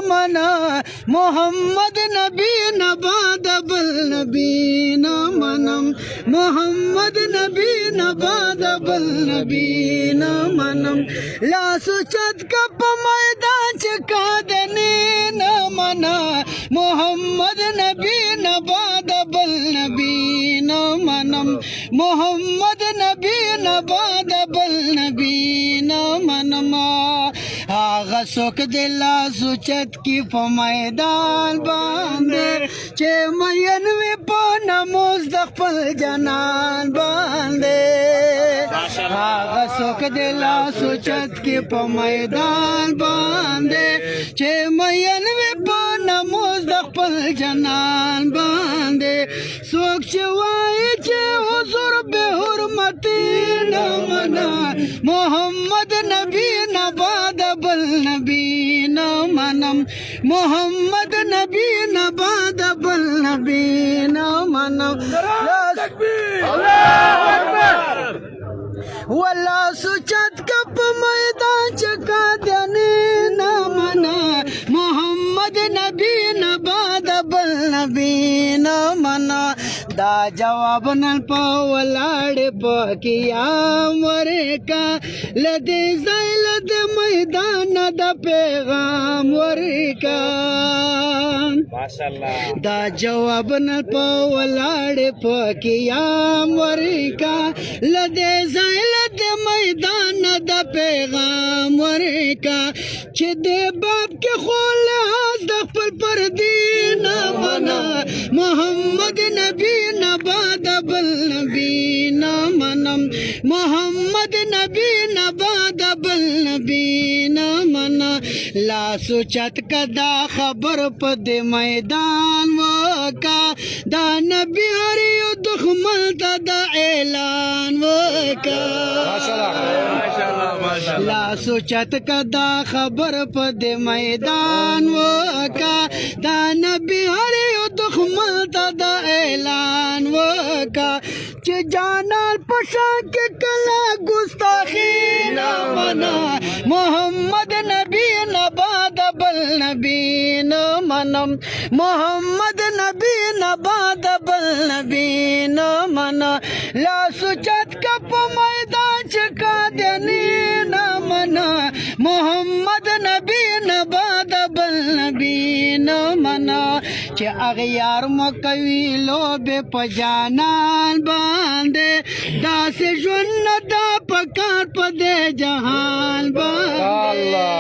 मना मोहम्मद नबी नबाद बल नबी न मनम मोहम्मद नबी नबाद बल नबी न मनम लासु चत कप मैदान चका दने न मना मोहम्मद नबी नबाद बल नबी न मनम मोहम्मद नबी नबाद बल नबी न मनम आगा सोक दिला सुचत की मैदान बांधे चे मयन वे नमोज दखल जनान बांधे आगा सोक दिला सुचत की मैदान बांधे चे मयन वे नमोज दखल जनान बांधे सोक चवाई चे हुजूर बेहुरमती न मना मोहम्मद नबी नबाद बल नबी न मनम मोहम्मद नबी नबाद बल नबी न मनम वल्ला सुचत कप मैदान चका देने न मना मोहम्मद नबी नबाद बल नबी न मना दा जवाब न पवलाड़े पकिया मरे का लदे लद मैदान द पैगाम वरे का दा जवाब न पवलाड़े पकिया मरे का लदे लद मैदान द पैगाम वरे का चिदे बाप के खोल हाथ दफल पर दीन मना मोहम्मद नबी नबाद बल नबी न मनम मोहम्मद नबी नबाद बल नबी न मना लासु चत कदा खबर पद मैदान वका दा नबी हरियो दुखमल दा ऐलान वका लासु चत कदा खबर पद मैदान वका दा नबी हरियो दुखमल दा ऐलान वका चे जानाल पशा के कला गुस्ताखी न मना मोहम्मद नबी नबाद बल नबी न मनम मोहम्मद नबी नबाद बल नबी न मना लासु चत कप मैदान चका देने न मना मोहम्मद नबी नबाद बल नबी न मना चे अगयार मकवी लो बे पजानान बांधे दास जुन्न दा पकार पदे जहान बांधे